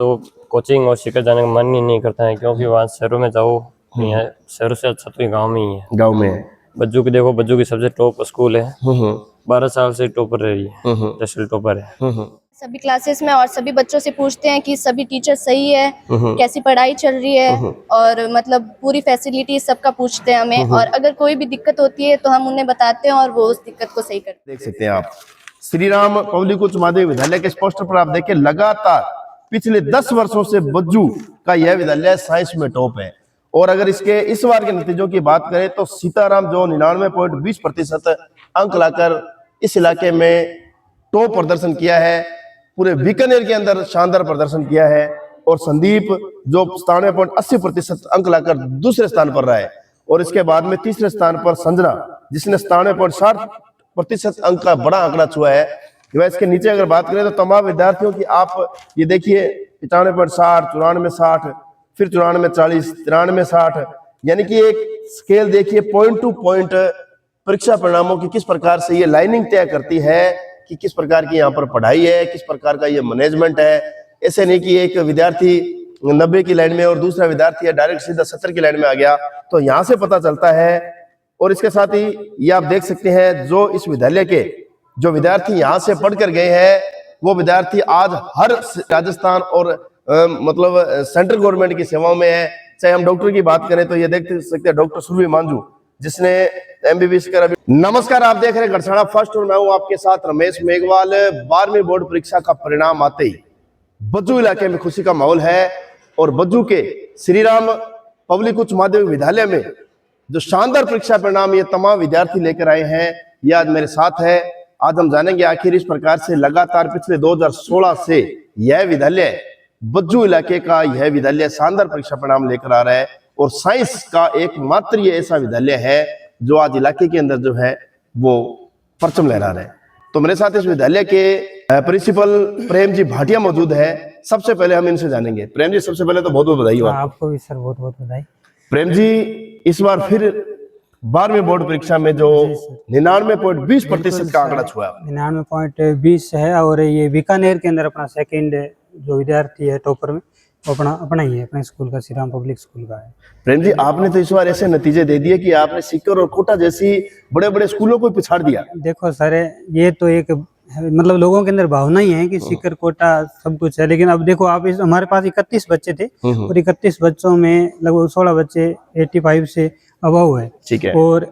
तो कोचिंग और सीकर जाने का मन ही नहीं करता है, क्योंकि वहाँ शहरों में जाओ, यहाँ शहरों से अच्छा तो गाँव में ही है। गांव में है। बज्जू की देखो, बज्जू की सबसे टॉप स्कूल है, 12 साल से टॉपर रही है, नेशनल टॉपर है। सभी क्लासेस में और सभी बच्चों से पूछते हैं कि सभी टीचर सही है, कैसी पढ़ाई चल रही है, और मतलब पूरी फैसिलिटी सबका पूछते हैं हमें, और अगर कोई भी दिक्कत होती है तो हम उन्हें बताते हैं और वो उस दिक्कत को सही करते हैं। देख सकते हैं आप श्री राम पब्लिक उच्च माध्यमिक विद्यालय के पोस्टर पर आप देखिए, लगातार पिछले 10 वर्षों से बज्जू का यह विद्यालय साइंस में टॉप है। और अगर इसके इस बार के नतीजों की बात करें तो सीताराम जो 99.20% अंक लाकर इस इलाके में टॉप प्रदर्शन किया है, पूरे बीकानेर के अंदर शानदार प्रदर्शन किया है। और संदीप जो 97.80% अंक लाकर दूसरे स्थान पर रहा है। और इसके बाद में तीसरे स्थान पर संजना, जिसने 97.60% अंक का बड़ा आंकड़ा छुआ है। वह इसके नीचे अगर बात करें तो तमाम विद्यार्थियों की आप ये देखिए, 95.60, 94.60, फिर 94.40, 93.60, यानी कि एक स्केल देखिए, पॉइंट टू पॉइंट परीक्षा परिणामों की किस प्रकार से ये लाइनिंग तय करती है कि किस प्रकार की यहाँ पर पढ़ाई है, किस प्रकार का ये मैनेजमेंट है। ऐसे नहीं कि एक विद्यार्थी 90 की लाइन में और दूसरा विद्यार्थी है डायरेक्ट सीधा 70 की लाइन में आ गया, तो यहाँ से पता चलता है। और इसके साथ ही ये आप देख सकते हैं, जो इस विद्यालय के जो विद्यार्थी यहाँ से पढ़कर गए हैं, वो विद्यार्थी आज हर राजस्थान और मतलब सेंट्रल गवर्नमेंट की सेवाओं में है। चाहे हम डॉक्टर की बात करें तो ये देख सकते हैं डॉक्टर सुरभि मांझू, जिसने MBBS कर अभी। नमस्कार, आप देख रहे हैं गढ़साना फर्स्ट और मैं हूं आपके साथ रमेश मेघवाल। 12वीं बोर्ड परीक्षा का परिणाम आते ही बज्जू इलाके में खुशी का माहौल है। और बज्जू के श्री राम पब्लिक उच्च माध्यमिक विद्यालय में जो शानदार परीक्षा परिणाम ये तमाम विद्यार्थी लेकर आए हैं, ये आज मेरे साथ है। आज हम जानेंगे आखिर इस प्रकार से लगातार पिछले 2016 से यह विद्यालय, बज्जू इलाके का यह विद्यालय शानदार परीक्षा परिणाम लेकर आ रहा है। और साइंस का एकमात्र ये ऐसा विद्यालय है जो आज इलाके के अंदर जो है वो परचम लहरा रहा है। तो मेरे साथ इस विद्यालय के प्रिंसिपल प्रेम जी भाटिया मौजूद है। सबसे पहले हम इनसे जानेंगे। प्रेम जी, सबसे पहले तो बहुत बहुत बधाई हो आपको भी सर, बहुत बहुत बधाई। प्रेम जी, इस बार फिर 12वीं बोर्ड परीक्षा में जो 99.20% का आंकड़ा छुआ, 99.20 है। और ये बीकानेर के अंदर अपना सेकंड जो विद्यार्थी है टॉपर में, वो अपना ही है, अपने स्कूल का, श्री राम पब्लिक स्कूल का है। प्रेम जी, आपने तो इस बार ऐसे नतीजे दे दिए कि आपने सीकर और कोटा जैसी बड़े बड़े स्कूलों को पिछाड़ दिया। देखो सर, ये तो एक मतलब लोगों के अंदर भावना ही है कि सीकर कोटा सब कुछ है, लेकिन अब देखो आप, हमारे पास 31 बच्चे थे और 31 बच्चों में लगभग 16 बच्चे 85 से अबव है। ठीक है। और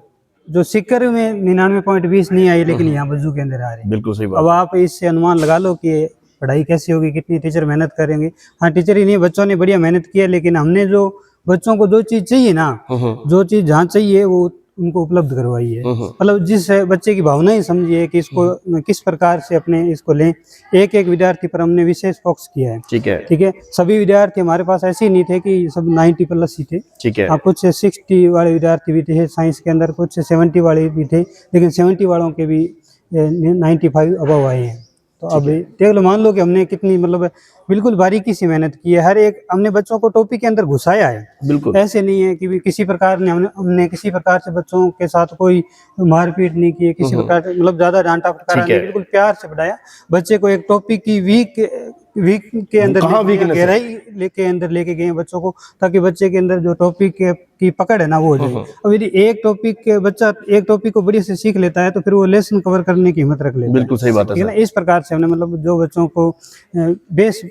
जो सीकर में 99.20 नहीं आई, लेकिन यहाँ बज्जू के अंदर आ रहे हैं। बिल्कुल सही बात। अब आप इससे अनुमान लगा लो कि पढ़ाई कैसी होगी, कितनी टीचर मेहनत करेंगे। हाँ, टीचर ही नहीं, बच्चों ने बढ़िया मेहनत की है, लेकिन हमने जो बच्चों को जो चीज चाहिए ना, जो चीज जहाँ चाहिए वो उनको उपलब्ध करवाई है। मतलब जिस बच्चे की भावना ही समझिए कि इसको किस प्रकार से अपने इसको लें, एक एक विद्यार्थी पर हमने विशेष फोकस किया है। ठीक है। ठीक है। सभी विद्यार्थी हमारे पास ऐसे ही नहीं थे कि सब 90+ ही थे। ठीक है। आप कुछ 60 वाले विद्यार्थी भी थे साइंस के अंदर, कुछ 70 वाले भी थे, लेकिन 70 वालों के भी 95 अबव आए हैं। तो अब देख लो, मान लो कि हमने कितनी मतलब बिल्कुल बारीकी से मेहनत की है। हर एक हमने बच्चों को टॉपिक के अंदर घुसाया है। बिल्कुल ऐसे नहीं है कि भी किसी प्रकार ने हमने किसी प्रकार से बच्चों के साथ कोई मारपीट नहीं की है, किसी प्रकार से मतलब ज्यादा डांटा फटकारा नहीं, बिल्कुल प्यार से पढ़ाया। बच्चे को एक टॉपिक की वीक के अंदर गहराई लेके अंदर लेके गए बच्चों को, ताकि बच्चे के अंदर जो टॉपिक की पकड़ है ना वो हो जाए। अब यदि एक टॉपिक के बच्चा एक टॉपिक को बढ़िया से सीख लेता है तो फिर वो लेसन कवर करने की हिम्मत रख लेता है। बिल्कुल सही बात है ना। इस प्रकार से हमने मतलब जो बच्चों को बेस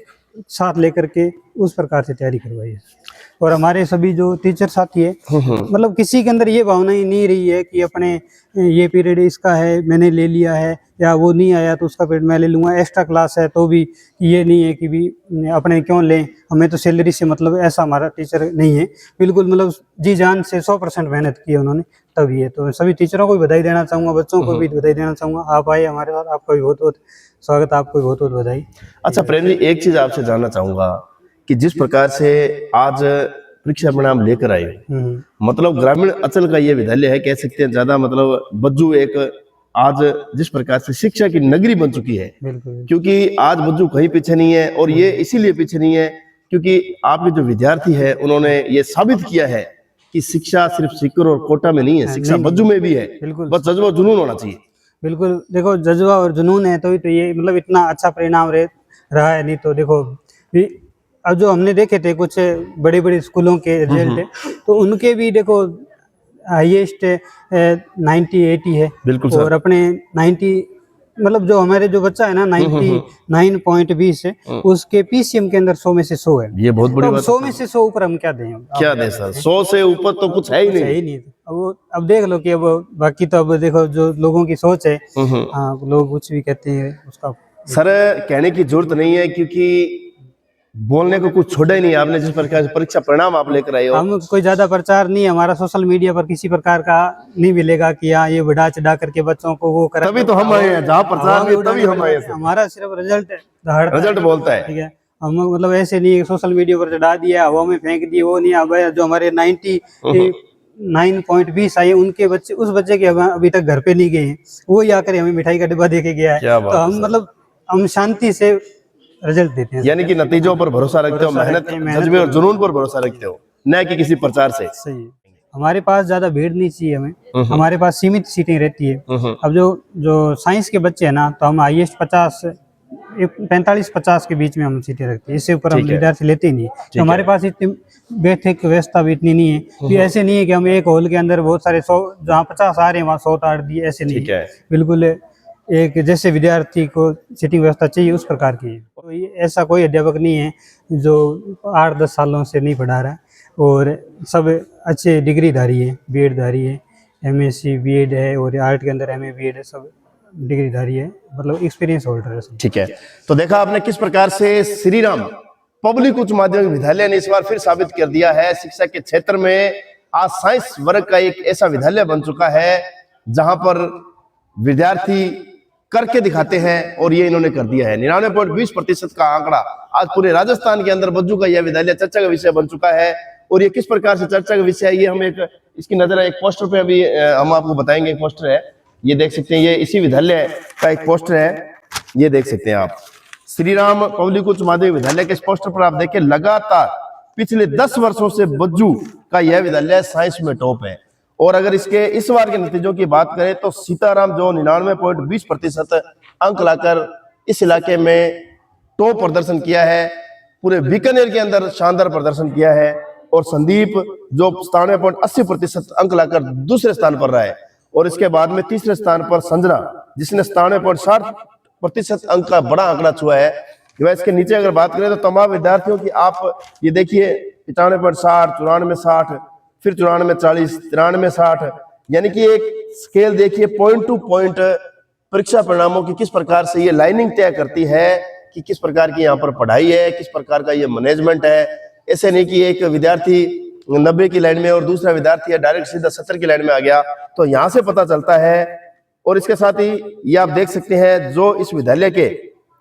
साथ लेकर के उस प्रकार से तैयारी करवाई है। और हमारे सभी जो टीचर साथी है, मतलब किसी के अंदर ये भावना ही नहीं रही है कि अपने ये पीरियड इसका है मैंने ले लिया है, या वो नहीं आया तो उसका पीरियड मैं ले लूँगा। एक्स्ट्रा क्लास है तो भी ये नहीं है कि भी अपने क्यों लें, हमें तो सैलरी से मतलब, ऐसा हमारा टीचर नहीं है। बिल्कुल मतलब जी जान से 100% मेहनत की है उन्होंने, तभी है। तो सभी टीचरों को भी बधाई देना चाहूँगा, बच्चों को भी बधाई देना चाहूँगा। आप आए हमारे साथ, आपका भी बहुत बहुत स्वागत, आपको भी बहुत बहुत बधाई। अच्छा प्रेम जी, एक चीज आपसे जानना चाहूंगा कि जिस प्रकार से आज परीक्षा परिणाम लेकर आए, मतलब ग्रामीण अंचल का ये विद्यालय है, कह सकते हैं ज्यादा मतलब बज्जू एक आज जिस प्रकार से शिक्षा की नगरी बन चुकी है, क्योंकि आज बज्जू कहीं पीछे नहीं है। और ये इसीलिए पीछे नहीं है क्योंकि आपके जो विद्यार्थी है उन्होंने ये साबित किया है कि शिक्षा सिर्फ सीकर और कोटा में नहीं है, शिक्षा बज्जू में भी है। बस जज्बा जुनून होना चाहिए। बिल्कुल, देखो जज्बा और जुनून है तो ये मतलब इतना अच्छा परिणाम रहा है। नहीं तो देखो अब जो हमने देखे थे कुछ बड़े बड़े स्कूलों के रिजल्ट, तो उनके भी देखो हाईएस्ट 90-80 है। बिल्कुल सर। और अपने 90 मतलब जो हमारे जो बच्चा है ना 99.20 है, उसके पीसीएम के अंदर 100 में से 100 है। ये बहुत बड़ी तो बात 100 में से 100 ऊपर हम क्या दें? क्या दें सर, 100 से ऊपर तो कुछ है ही नहीं। सही नहीं। अब देख लो कि अब बाकी तो अब देखो जो लोगों की सोच है, हाँ लोग कुछ भी कहते हैं उसका सर कहने की जरूरत नहीं है, क्योंकि बोलने को कुछ छोड़ा ही नहीं आपने। जिस प्रकार से परीक्षा परिणाम आप लेकर आए हो, हम कोई ज्यादा प्रचार नहीं, हमारा सोशल मीडिया पर किसी प्रकार का नहीं मिलेगा कि हाँ ये बढ़ा चढ़ा करके बच्चों को वो करा। तभी तो हम आए हैं, जहाँ प्रचार नहीं तभी हम आए हैं। हमारा सिर्फ रिजल्ट बोलता है। ठीक है, हम मतलब ऐसे नहीं सोशल मीडिया पर चढ़ा दिया, हवा में फेंक दिए, वो नहीं। अब जो हमारे 99.20 आए उनके बच्चे, उस बच्चे के अभी तक घर पे नहीं गए हैं, वो ही आकर हमें मिठाई का डिब्बा दे के गया है। तो हम मतलब हम शांति से रिजल्ट देते हैं। यानी कि नतीजों पर भरोसा रखते हो, मेहनत जज्बे और जुनून पर भरोसा रखते हो, न कि किसी प्रचार से। सही है। हमारे पास ज्यादा भीड़ नहीं चाहिए हमें, हमारे पास सीमित सीटें रहती है। अब जो साइंस के बच्चे हैं ना, तो हम हाईएस्ट 45-50 के बीच में हम सीटें रखते हैं, इससे ऊपर हम विद्यार्थी लेते ही नहीं। तो हमारे पास इतनी बैठक व्यवस्था भी इतनी नहीं है कि ऐसे नहीं है कि हम एक हॉल के अंदर बहुत सारे 100 जहाँ 50 आ रहे हैं वहाँ 100 ताड़ दिए, ऐसे नहीं है। बिल्कुल एक जैसे विद्यार्थी को सीटिंग व्यवस्था चाहिए उस प्रकार की है। तो ये ऐसा कोई अध्यापक नहीं है जो 8-10 सालों से नहीं पढ़ा रहा है, और सब अच्छे डिग्रीधारी है, बीएड धारी है, एमएससी बीएड है, और आर्ट के अंदर एमए बीएड है, सब डिग्रीधारी है, मतलब एक्सपीरियंस होल्डर है सब। ठीक है, तो देखा आपने किस प्रकार से श्री राम पब्लिक उच्च माध्यमिक विद्यालय ने इस बार फिर साबित कर दिया है शिक्षा के क्षेत्र में। आज साइंस वर्ग का एक ऐसा विद्यालय बन चुका है जहां पर विद्यार्थी करके दिखाते हैं, और ये इन्होंने कर दिया है। 99.20% का आंकड़ा आज पूरे राजस्थान के अंदर बज्जू का यह विद्यालय चर्चा का विषय बन चुका है। और ये किस प्रकार से चर्चा का विषय है, ये हम एक इसकी नजर एक पोस्टर पे अभी हम आपको बताएंगे। एक पोस्टर है, ये देख सकते हैं, ये इसी विद्यालय का एक पोस्टर है, ये देख सकते हैं आप। श्री राम पब्लिक उच्च माध्यमिक विद्यालय के इस पोस्टर पर आप देखिए, लगातार पिछले 10 वर्षों से बज्जू का यह विद्यालय साइंस में टॉप है। और अगर इसके इस बार के नतीजों की बात करें तो सीताराम जो 99.20% अंक लाकर इस इलाके में टॉप प्रदर्शन किया है, पूरे बीकानेर के अंदर शानदार प्रदर्शन किया है। और संदीप जो 97.80% अंक लाकर दूसरे स्थान पर रहा है। और इसके बाद में तीसरे स्थान पर संजना जिसने 97.60% अंक का बड़ा आंकड़ा छुआ है। इसके नीचे अगर बात करें तो तमाम विद्यार्थियों की आप ये देखिए 95.60, 94.60, फिर 94.40, 93.60, यानी कि एक स्केल देखिए पॉइंट टू पॉइंट परीक्षा परिणामों की किस प्रकार से ये लाइनिंग तय करती है कि किस प्रकार की यहाँ पर पढ़ाई है, किस प्रकार का ये मैनेजमेंट है। ऐसे नहीं कि एक विद्यार्थी 90 की लाइन में और दूसरा विद्यार्थी है डायरेक्ट सीधा 70 की लाइन में आ गया, तो यहाँ से पता चलता है। और इसके साथ ही ये आप देख सकते हैं, जो इस विद्यालय के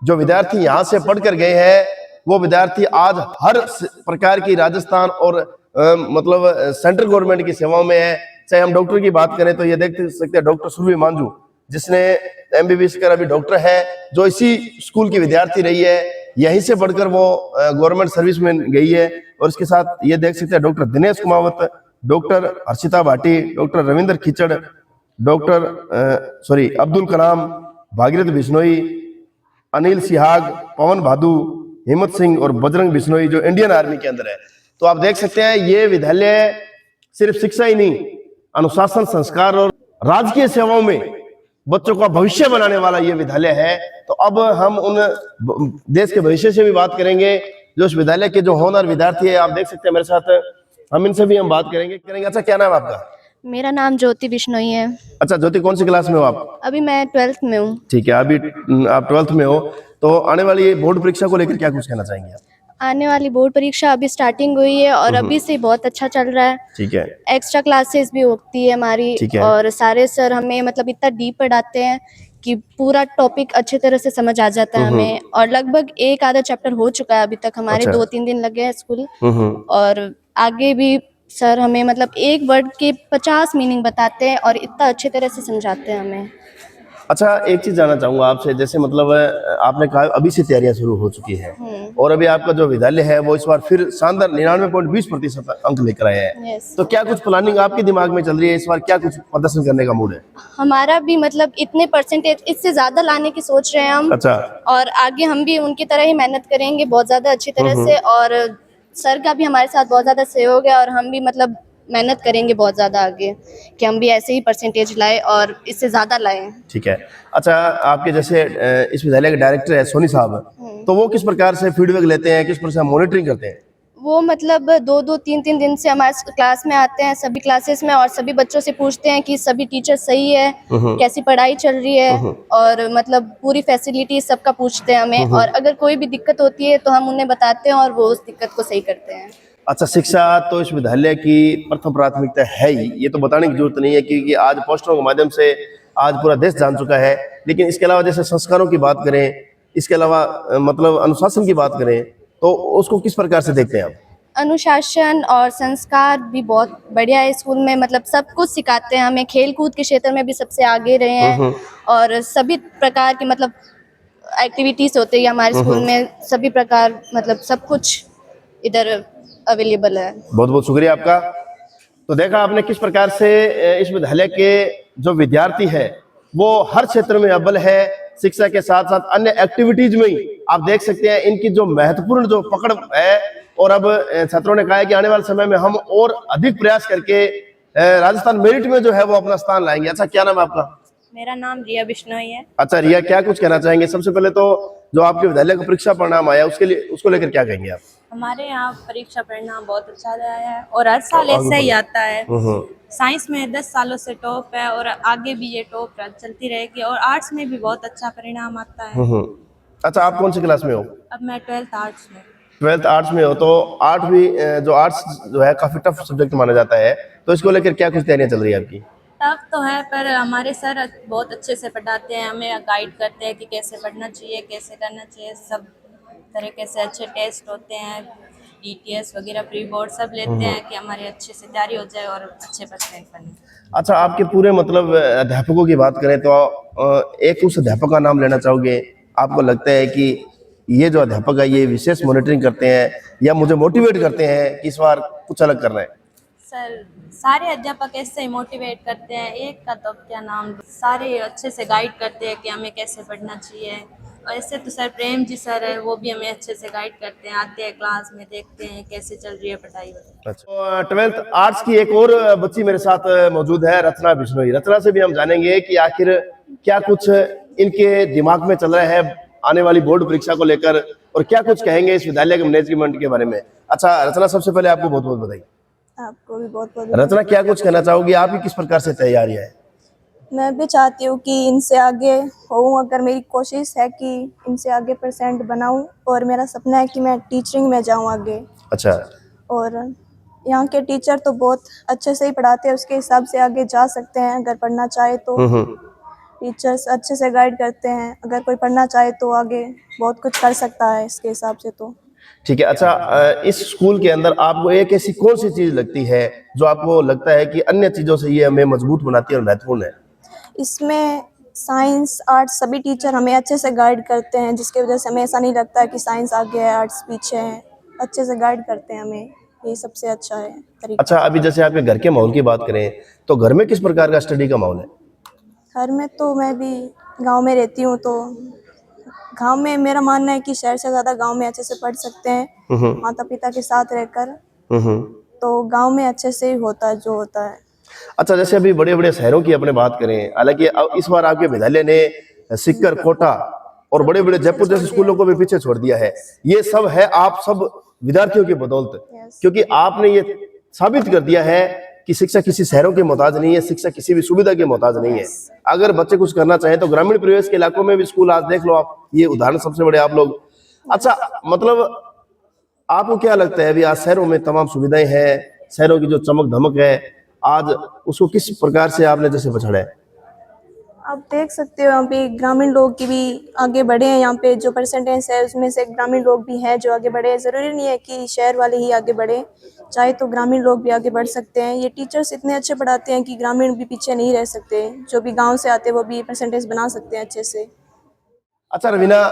जो विद्यार्थी यहाँ से पढ़कर गए हैं, वो विद्यार्थी आज हर प्रकार की राजस्थान और मतलब सेंट्रल गवर्नमेंट की सेवाओं में है। चाहे हम डॉक्टर की बात करें तो ये देख सकते हैं डॉक्टर सुरभि मांझू जिसने एमबीबीएस कर अभी डॉक्टर है, जो इसी स्कूल की विद्यार्थी रही है, यहीं से पढ़कर वो गवर्नमेंट सर्विस में गई है। और इसके साथ ये देख सकते हैं doctor Dinesh Kumawat, doctor Harshita Bhati, doctor Ravindra Khichar, doctor Abdul Kalam, Bhagirath Bishnoi, Anil Sihag, Pawan Bhadu, Himmat Singh और बजरंग बिश्नोई जो इंडियन आर्मी के अंदर है। तो आप देख सकते हैं ये विद्यालय सिर्फ शिक्षा ही नहीं, अनुशासन, संस्कार और राजकीय सेवाओं में बच्चों का भविष्य बनाने वाला ये विद्यालय है। तो अब हम उन देश के भविष्य से भी बात करेंगे जो इस विद्यालय के जो होनहार विद्यार्थी है। आप देख सकते हैं मेरे साथ, हम इनसे भी हम बात करेंगे। अच्छा, क्या नाम है आपका? मेरा नाम ज्योति बिश्नोई है। अच्छा ज्योति, कौन सी क्लास में हो आप? अभी मैं 12th में हूँ। ठीक है, अभी आप 12th में हो, तो आने वाली बोर्ड परीक्षा को लेकर क्या कुछ कहना चाहेंगे आप? आने वाली बोर्ड परीक्षा अभी स्टार्टिंग हुई है और अभी से बहुत अच्छा चल रहा है। ठीक है, एक्स्ट्रा क्लासेस भी होती है हमारी, और सारे सर हमें मतलब इतना डीप पढ़ाते हैं कि पूरा टॉपिक अच्छे तरह से समझ आ जाता है हमें। और लगभग एक आधा चैप्टर हो चुका है अभी तक हमारे। 2-3 दिन लगे हैं स्कूल। और आगे भी सर हमें मतलब एक वर्ड के 50 मीनिंग बताते हैं और इतना अच्छे तरह से समझाते हैं हमें। अच्छा, एक चीज जानना चाहूंगा आपसे, जैसे मतलब आपने कहा अभी से तैयारियां शुरू हो चुकी है और अभी आपका जो विद्यालय है वो इस बार फिर शानदार 99.20% अंक लेकर आया है। यस। तो क्या कुछ प्लानिंग आपके दिमाग में चल रही है इस बार, क्या कुछ प्रदर्शन करने का मूड है? हमारा भी मतलब इतने परसेंटेज इससे ज्यादा लाने की सोच रहे हैं हम। अच्छा। और आगे हम भी उनकी तरह ही मेहनत करेंगे बहुत ज्यादा अच्छी तरह से। और सर का भी हमारे साथ बहुत ज्यादा सहयोग है और हम भी मतलब मेहनत करेंगे बहुत ज्यादा आगे कि हम भी ऐसे ही परसेंटेज लाए और इससे ज्यादा लाएं। ठीक है। अच्छा, आपके जैसे इस विद्यालय के डायरेक्टर है सोनी साहब, तो वो किस प्रकार से फीडबैक लेते हैं, किस प्रकार से मॉनिटरिंग करते हैं? वो मतलब 2-2 3-3 दिन से हमारे क्लास में आते हैं, सभी क्लासेस में, और सभी बच्चों से पूछते हैं कि सभी टीचर सही है, कैसी पढ़ाई चल रही है, और मतलब पूरी फैसिलिटी सबका पूछते हैं हमें। और अगर कोई भी दिक्कत होती है तो हम उन्हें बताते हैं और वो उस दिक्कत को सही करते हैं। अच्छा, शिक्षा तो इस विद्यालय की प्रथम प्राथमिकता है ही, ये तो बताने की जरूरत नहीं है, क्योंकि आज पोस्टरों के माध्यम से आज पूरा देश जान चुका है। लेकिन इसके अलावा जैसे संस्कारों की बात करें, इसके अलावा मतलब अनुशासन की बात करें, तो उसको किस प्रकार से देखते हैं आप? अनुशासन और संस्कार भी बहुत बढ़िया है स्कूल में, मतलब सब कुछ सिखाते हैं हमें। खेल कूद के क्षेत्र में भी सबसे आगे रहे हैं और सभी प्रकार की मतलब एक्टिविटीज होती है हमारे स्कूल में, सभी प्रकार मतलब सब कुछ इधर अवेलेबल है। बहुत बहुत शुक्रिया आपका। तो देखा आपने किस प्रकार से इस विद्यालय के जो विद्यार्थी है वो हर क्षेत्र में अव्वल है, शिक्षा के साथ साथ अन्य एक्टिविटीज में ही आप देख सकते हैं इनकी जो महत्वपूर्ण जो पकड़ है। और अब छात्रों ने कहा है कि आने वाले समय में हम और अधिक प्रयास करके राजस्थान मेरिट में जो है वो अपना स्थान लाएंगे। अच्छा, क्या नाम है आपका? मेरा नाम रिया बिश्नोई है। अच्छा रिया, क्या कुछ कहना चाहेंगे? सबसे पहले तो जो आपके विद्यालय का परीक्षा परिणाम आया उसके लिए, उसको लेकर क्या कहेंगे आप? हमारे यहाँ परीक्षा परिणाम बहुत अच्छा आया है और हर साल ऐसा ही आता है। साइंस में 10 सालों से टॉप है और आगे भी ये टॉप चलती रहेगी। और आर्ट्स में भी बहुत अच्छा परिणाम आता है। अच्छा, आप कौन सी क्लास में हो? अब मैं 12th आर्ट्स में। 12th आर्ट्स में हो, तो आर्ट भी जो आर्ट्स जो है काफी टफ सब्जेक्ट माना जाता है, तो इसको लेकर क्या कुछ तैयारियां चल रही है आपकी? टफ तो है पर हमारे सर बहुत अच्छे से पढ़ाते हैं, हमें गाइड करते हैं कि कैसे पढ़ना चाहिए, कैसे करना चाहिए। सब तरीके से अच्छे टेस्ट होते हैं, DTS वगैरह प्री बोर्ड सब लेते हैं कि हमारी अच्छे से तैयारी हो जाए और अच्छे परसेंट बने। अच्छा, आपके पूरे मतलब अध्यापकों की बात करें तो एक उस अध्यापक का नाम लेना चाहोगे? आपको लगता है कि ये जो अध्यापक है ये विशेष मॉनिटरिंग करते हैं या मुझे मोटिवेट करते हैं कि इस बार कुछ अलग करना है? सर सारे अध्यापक ऐसे ही मोटिवेट करते हैं, एक का तो क्या नाम, सारे अच्छे से गाइड करते हैं कि हमें कैसे पढ़ना चाहिए। और ऐसे तो सर प्रेम जी सर है, वो भी हमें अच्छे से गाइड करते हैं, आते हैं क्लास में, देखते हैं कैसे चल रही है पढ़ाई। अच्छा, 12th आर्ट्स की एक और बच्ची मेरे साथ मौजूद है, रचना बिश्नोई। रचना से भी हम जानेंगे कि आखिर क्या कुछ इनके दिमाग में चल रहा है आने वाली बोर्ड परीक्षा को लेकर और क्या कुछ कहेंगे इस विद्यालय के मैनेजमेंट के बारे में। अच्छा रचना, सबसे पहले आपको बहुत बहुत बधाई। आपको भी बहुत बहुत। रचना, क्या कुछ कहना चाहोगी? आपकी किस प्रकार से तैयारी है? मैं भी चाहती हूँ कि इनसे आगे होऊं, अगर मेरी कोशिश है कि इनसे आगे परसेंट बनाऊं और मेरा सपना है कि मैं टीचिंग में जाऊं आगे। अच्छा। और यहाँ के टीचर तो बहुत अच्छे से ही पढ़ाते हैं, उसके हिसाब से आगे जा सकते हैं अगर पढ़ना चाहे तो। टीचर्स अच्छे से गाइड करते हैं, अगर कोई पढ़ना चाहे तो आगे बहुत कुछ कर सकता है इसके हिसाब से तो। ठीक है। अच्छा, इस स्कूल के अंदर आपको एक ऐसी कौन सी चीज लगती है जो आपको लगता है कि अन्य चीजों से ये हमें मजबूत बनाती है और महत्वपूर्ण है? इसमें साइंस आर्ट्स सभी टीचर हमें अच्छे से गाइड करते हैं, जिसकी वजह से हमें ऐसा नहीं लगता है कि साइंस आगे है आर्ट्स पीछे है। अच्छे से गाइड करते हैं हमें, ये सबसे अच्छा है तरीका। अच्छा, अभी जैसे आपके घर के माहौल की बात करें तो घर में किस प्रकार का स्टडी का माहौल है? घर में तो मैं भी गांव में रहती हूँ, तो गांव में मेरा मानना है कि शहर से ज़्यादा गांव में अच्छे से पढ़ सकते हैं माता पिता के साथ रहकर। तो गांव में अच्छे से ही होता है जो होता है। अच्छा, जैसे अभी बड़े बड़े शहरों की अपने बात करें, हालांकि इस बार आपके विद्यालय ने सीकर, कोटा और बड़े बड़े जयपुर जैसे स्कूलों को भी पीछे छोड़ दिया है। ये सब है आप सब विद्यार्थियों की बदौलत, क्योंकि आपने ये साबित कर दिया है कि शिक्षा किसी शहरों के मोहताज नहीं है, शिक्षा किसी भी सुविधा के मोहताज नहीं है। अगर बच्चे कुछ करना चाहें तो ग्रामीण परिवेश के इलाकों में भी स्कूल आज देख लो आप, ये उदाहरण सबसे बड़े आप लोग। अच्छा, मतलब आपको क्या लगता है अभी आज शहरों में तमाम सुविधाएं हैं, शहरों की जो चमक धमक है आज उसको किस प्रकार से आपने जैसे पछाड़ा है? आप देख सकते हो यहाँ पे ग्रामीण लोग की भी आगे बढ़े हैं। यहाँ पे जो परसेंटेज है उसमें से ग्रामीण लोग भी हैं जो आगे बढ़े हैं। ज़रूरी नहीं है कि शहर वाले ही आगे बढ़े, चाहे तो ग्रामीण लोग भी आगे बढ़ सकते हैं। ये टीचर्स इतने अच्छे पढ़ाते हैं कि ग्रामीण भी पीछे नहीं रह सकते। जो भी गांव से आते हैं वो भी परसेंटेज बना सकते हैं अच्छे से। अच्छा रवीना,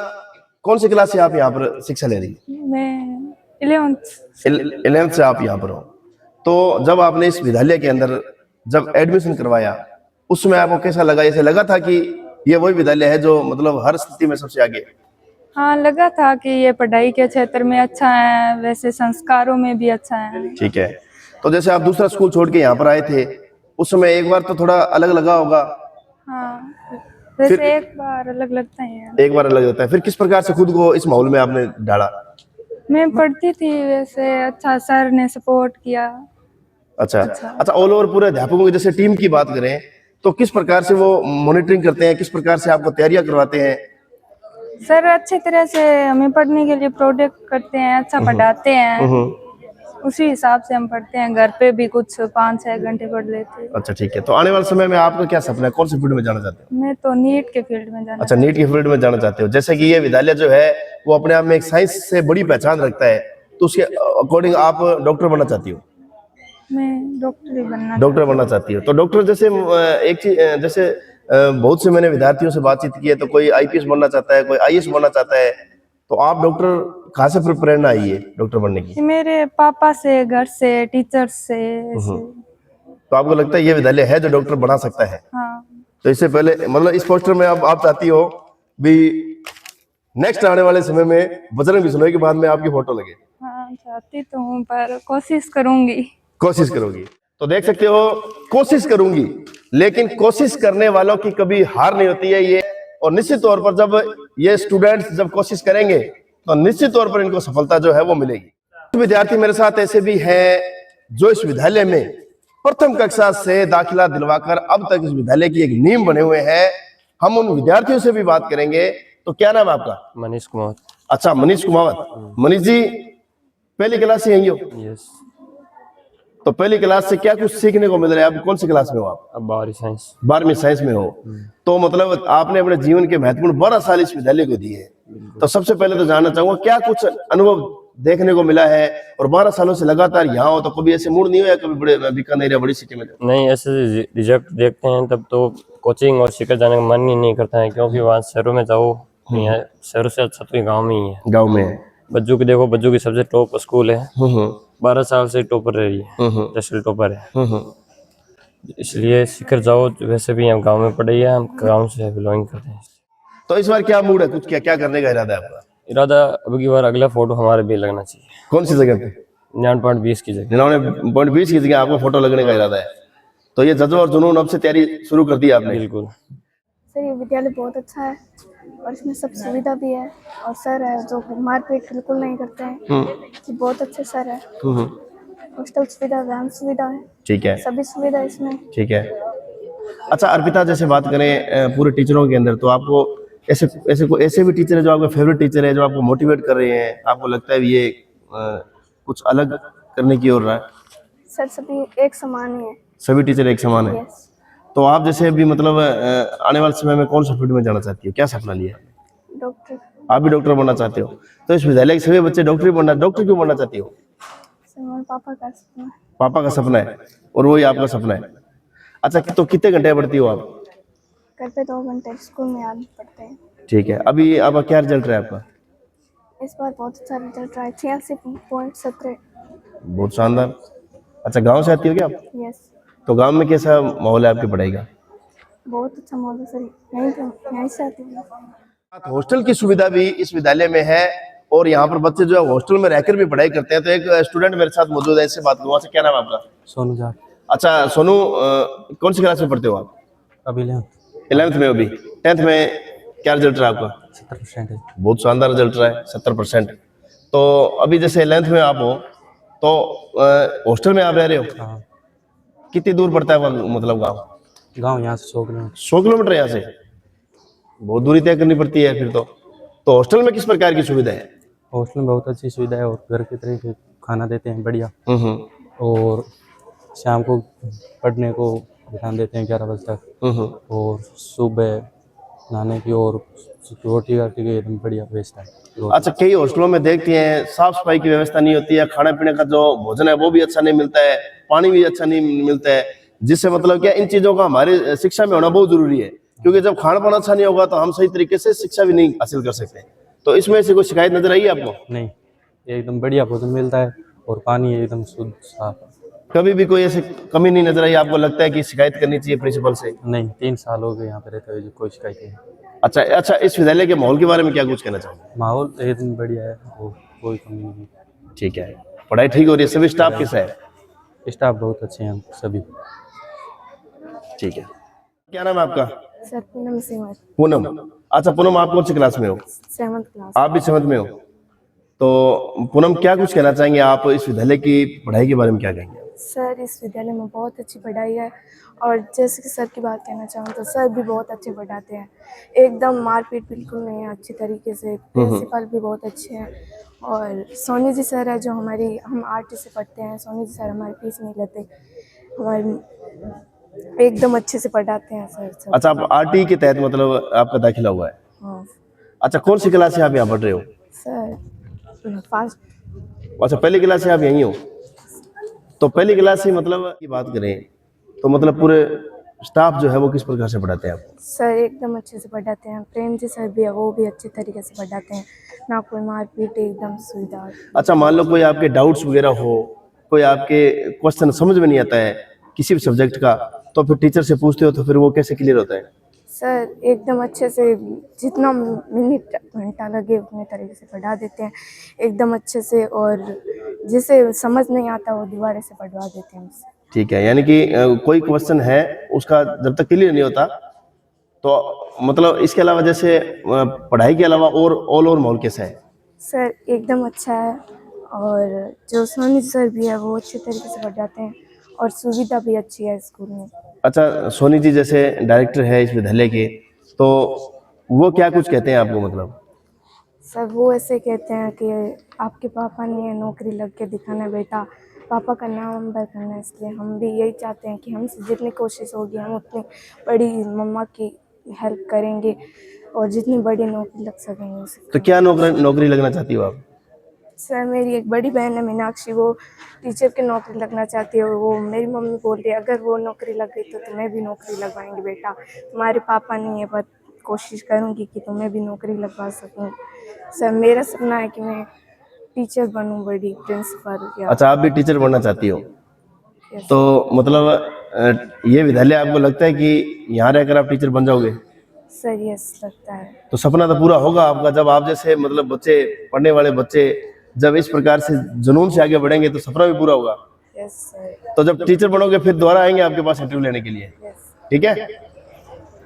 कौन सी क्लास से आप यहाँ पर शिक्षा ले रही? मैं 11th। 11th से आप यहाँ पर हो। तो जब आपने इस विद्यालय के अंदर जब एडमिशन करवाया, उसमें आपको कैसा लगा? ऐसे लगा था कि ये वही विद्यालय है जो मतलब हर स्थिति में सबसे आगे? हाँ, लगा था कि ये पढ़ाई के क्षेत्र में अच्छा है, वैसे संस्कारों में भी अच्छा है। ठीक है। तो जैसे आप दूसरा स्कूल छोड़ के यहाँ पर आए थे, उस समय एक बार तो थोड़ा अलग लगा होगा? हाँ, वैसे एक बार अलग लगता है। एक बार अलग लगता है। फिर किस प्रकार से खुद को इस माहौल में आपने ढाला? मैं पढ़ती थी, वैसे अच्छा सर ने सपोर्ट किया। अच्छा, ऑल ओवर पूरे अध्यापकों की जैसे टीम की बात करें तो किस प्रकार से वो मॉनिटरिंग करते हैं, किस प्रकार से आपको तैयारियां करवाते हैं? सर अच्छी तरह से हमें पढ़ने के लिए प्रोडक्ट करते हैं, अच्छा पढ़ाते हैं। उसी हिसाब से हम पढ़ते हैं। घर पे भी कुछ 5-6 घंटे पढ़ लेते हैं। अच्छा, ठीक है। तो आने वाले समय में आपका क्या सपना है? कौन सी फील्ड में जाना चाहते हो? मैं तो नीट के फील्ड में जाना। अच्छा, नीट की फील्ड में जाना चाहते हो। जैसे कि ये विद्यालय जो है वो अपने आप में एक साइंस से बड़ी पहचान रखता है, तो उसके अकॉर्डिंग आप डॉक्टर बनना चाहती हो? मैं डॉक्टर बनना चाहती हो। तो डॉक्टर जैसे एक चीज जैसे बहुत से मैंने विद्यार्थियों से बातचीत की है, तो कोई आईपीएस बनना चाहता है, कोई आईएएस बनना चाहता है। तो आप डॉक्टर कहाँ से प्रेरणा आई है डॉक्टर बनने की? मेरे पापा से, घर से, टीचर्स से ऐसे। तो आपको लगता है ये विद्यालय है जो डॉक्टर बना सकता है? हाँ। तो इससे पहले मतलब इस पोस्टर में आप चाहती हो भी नेक्स्ट आने वाले समय में बजरंग बिश्नोई के बाद में आपकी फोटो लगे? हाँ, चाहती तो हूँ पर कोशिश करूंगी। कोशिश करोगी? तो देख सकते हो, कोशिश करूंगी, लेकिन कोशिश करने वालों की कभी हार नहीं होती है ये। और निश्चित तौर पर जब ये स्टूडेंट्स जब कोशिश करेंगे तो निश्चित तौर पर इनको सफलता जो है वो मिलेगी। विद्यार्थी मेरे साथ ऐसे भी हैं जो इस विद्यालय में प्रथम कक्षा से दाखिला दिलवाकर अब तक इस विद्यालय की एक नींव बने हुए हैं। हम उन विद्यार्थियों से भी बात करेंगे। तो क्या नाम है आपका? मनीष कुमार। अच्छा, मनीष कुमावत। मनीष जी, पहली क्लास से यही हो? यस। तो पहली क्लास से क्या कुछ सीखने को मिल रहा है? आप कौन सी क्लास में हो? आप अब 12वीं साइंस। 12वीं साइंस में हो। तो मतलब आपने अपने जीवन के महत्वपूर्ण 12 साल इस विद्यालय को दिए। तो सबसे पहले तो जानना चाहूंगा क्या कुछ अनुभव देखने को मिला है? और 12 सालों से लगातार यहाँ हो, तो कभी ऐसे मूड नहीं हुआ कभी बड़े बीकानेर या बड़ी सिटी में? नहीं, ऐसे रिजल्ट देखते हैं तब तो कोचिंग और शिक्षक जाने का मन ही नहीं करता है, क्योंकि वहाँ शहरों में जाओ, यहाँ शहरों से अच्छा तो गाँव में ही है। गाँव में है। बच्चों की देखो, बच्चों की सबसे टॉप स्कूल है, 12 साल से टॉपर रह रही है, नेशनल टॉपर है। इसलिए शिखर जाओ। वैसे भी हम गांव में पढ़े हैं, हम गांव से बिलोंग करते हैं। तो इस बार क्या मूड है? कुछ क्या करने का इरादा है आपका? इरादा अब की बार अगला फोटो हमारे भी लगना चाहिए। कौन सी जगह पे? 99.20 की जगह। 99.20 की जगह आपको फोटो लगने का इरादा है। तो ये जज्बा और जुनून अब से तैयारी शुरू कर दी आपने? बिल्कुल। सर ये विद्यालय बहुत अच्छा है और इसमें सब सुविधा भी है। और सर है जो मारपीट बिल्कुल नहीं करते हैं, कि बहुत अच्छे सर है। हॉस्टल सुविधा, व्यायाम सुविधा है। ठीक है, सभी सुविधा इसमें। ठीक है। अच्छा अर्पिता, जैसे बात करें पूरे टीचरों के अंदर, तो आपको ऐसे भी टीचर है जो आपका फेवरेट टीचर है, जो आपको मोटिवेट कर रहे हैं, आपको लगता है ये कुछ अलग करने की ओर रहा है? सर सभी एक समान ही है। सभी टीचर एक समान है। यस। तो आप जैसे अभी मतलब आने वाले समय में कौन सा फील्ड में जाना चाहती हो? क्या सपना लिया है? डॉक्टर। आप भी डॉक्टर बनना चाहते हो? तो इस विद्यालय के सभी बच्चे डॉक्टर क्यों बनना चाहती हो? सर मेरे पापा का सपना है। पापा का सपना है और वही आपका सपना है। अच्छा, तो कितने घंटे पढ़ती हो आप? घर पे 2 घंटे, स्कूल में आगे पढ़ते हैं। ठीक है। अभी आपका क्या रिजल्ट रहा है आपका? इस बार बहुत अच्छा रिजल्ट रहा है, 86.17। बहुत शानदार। अच्छा, गांव से आती हो क्या आप? यस। तो गांव में कैसा माहौल है आपकी पढ़ाई का? बहुत अच्छा माहौल है सर, यहीं से आती हूँ। हॉस्टल की सुविधा भी इस विद्यालय में है और यहाँ पर बच्चे जो है हॉस्टल में रहकर भी पढ़ाई करते हैं। तो एक स्टूडेंट मेरे साथ मौजूद है, इससे बात करूँगा। क्या नाम है आपका? सोनू जाट। अच्छा सोनू, कौन सी क्लास में पढ़ते हो आप? अभी 11th में। अभी 10th में क्या रिजल्ट रहा आपका? 70% है। बहुत शानदार रिजल्ट रहा है, 70%। तो अभी जैसे 11th में आप हो तो हॉस्टल में आप रह रहे हो? हाँ। कितनी दूर पड़ता है मतलब गांव यहाँ से 100 किलोमीटर। 100 किलोमीटर यहाँ से? बहुत दूरी तय करनी पड़ती है फिर तो हॉस्टल में किस प्रकार की सुविधा है? हॉस्टल में बहुत अच्छी सुविधा है और घर की तरह के खाना देते हैं बढ़िया। और शाम को पढ़ने को ध्यान देते हैं 11 बजे तक। और सुबह नहाने की और रोटी की एकदम बढ़िया व्यवस्था है। अच्छा, कई हॉस्टलों में देखते हैं साफ सफाई की व्यवस्था नहीं होती है, खाने पीने का जो भोजन है वो भी अच्छा नहीं मिलता है, पानी भी अच्छा नहीं मिलता है, जिससे मतलब क्या इन चीजों का हमारे शिक्षा में होना बहुत जरूरी है, क्योंकि जब खाना पाना अच्छा नहीं होगा तो हम सही तरीके से शिक्षा भी नहीं हासिल कर सकते। तो इसमें से कोई शिकायत नजर आई है आपको? नहीं, एकदम बढ़िया भोजन मिलता है और पानी एकदम शुद्ध साफ है। कभी भी कोई ऐसी कमी नहीं नजर आई? आपको लगता है कि शिकायत करनी चाहिए प्रिंसिपल से? नहीं, 3 साल हो गए यहाँ पे रहते हुए, कोई शिकायत नहीं। अच्छा अच्छा, इस विद्यालय के माहौल के बारे में क्या कुछ कहना चाहोगे? माहौल एकदम बढ़िया है और कोई कमी नहीं। ठीक है, पढ़ाई ठीक हो रही है, सभी स्टाफ कैसा है? स्टाफ बहुत अच्छे हैं सभी। ठीक है, क्या नाम है आपका? सर पूनम सिंह, पूनम। अच्छा पूनम, आप कौन सी क्लास में हो? 7th class. आप भी 7th में हो? तो पूनम क्या कुछ कहना चाहेंगे आप इस विद्यालय की पढ़ाई के बारे में, क्या कहेंगे? सर इस विद्यालय में बहुत अच्छी पढ़ाई है, और जैसे कि सर की बात कहना चाहूँ तो सर भी बहुत अच्छे पढ़ाते हैं, एकदम मारपीट बिल्कुल नहीं है, अच्छी तरीके से। प्रिंसिपल भी बहुत अच्छे हैं, और सोनी जी सर है जो हम आर्ट से पढ़ते हैं, सोनी जी सर हमारी फीस नहीं लेते, हमारी एकदम अच्छे से पढ़ाते हैं सर। अच्छा, आप आरटी के तहत मतलब आपका दाखिला हुआ है? हाँ अच्छा, कौन सी क्लास से आप यहाँ पढ़ रहे हो? Sir fast. अच्छा, पहली क्लास से आप यहीं हो? तो पहली क्लास से मतलब की बात करें तो मतलब पूरे स्टाफ जो है वो किस प्रकार से पढ़ाते हैं आपको? सर एकदम अच्छे से पढ़ाते हैं, प्रेम जी सर भी है, वो भी अच्छे तरीके से पढ़ाते हैं, ना कोई मारपीट, एकदम सुविधा। अच्छा, मान लो कोई आपके डाउट्स वगैरह हो, कोई आपके क्वेश्चन समझ में नहीं आता है किसी भी सब्जेक्ट का, तो फिर टीचर से पूछते हो तो फिर वो कैसे क्लियर होता है? सर एकदम अच्छे से, जितना मिनट घंटा लगे उतने तरीके से पढ़ा देते हैं एकदम अच्छे से, और जिसे समझ नहीं आता वो दोबारा से पढ़वा देते हैं हमसे। ठीक है, यानी कि कोई क्वेश्चन है उसका जब तक क्लियर नहीं होता तो मतलब इसके अलावा जैसे पढ़ाई के अलावा और ऑल ओवर माहौल कैसा है? सर एकदम अच्छा है, और जो सोनी सर भी है वो अच्छे तरीके से पढ़ाते हैं, और सुविधा भी अच्छी है स्कूल में। अच्छा, सोनी जी जैसे डायरेक्टर है इस विद्यालय के, तो वो क्या कुछ कहते हैं आपको? मतलब सर वो ऐसे कहते हैं कि आपके पापा ने नौकरी लग के दिखाना बेटा, पापा का नाम करना है, इसलिए हम भी यही चाहते हैं कि हमसे जितनी कोशिश होगी हम उतनी बड़ी मम्मा की हेल्प करेंगे, और जितनी बड़ी नौकरी लग सकेंगे उसे। तो क्या नौकरी लगना चाहती हो आप? सर मेरी एक बड़ी बहन है मीनाक्षी, वो टीचर की नौकरी लगना चाहती है, वो मेरी मम्मी बोल रही है अगर वो नौकरी लग गई तो तुम्हें भी नौकरी लगवाएंगे बेटा, तुम्हारे पापा नहीं है पर कोशिश करूँगी कि तुम्हें भी नौकरी लगवा सकूँ। सर मेरा सपना है कि मैं टीचर बनूँ, बड़ी प्रिंसिपल। अच्छा, आप भी टीचर बनना चाहती हो? तो मतलब ये विद्यालय आपको लगता है कि यहाँ रहकर आप टीचर बन जाओगे? सर यस लगता है। तो सपना तो पूरा होगा आपका, जब आप जैसे मतलब बच्चे, पढ़ने वाले बच्चे जब इस प्रकार से जुनून से आगे बढ़ेंगे तो सपना भी पूरा होगा। Yes sir. तो जब टीचर बनोगे फिर दोबारा आएंगे आपके पास इंटरव्यू लेने के लिए, यस। ठीक है?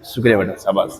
शुक्रिया बेटा, शाबाश।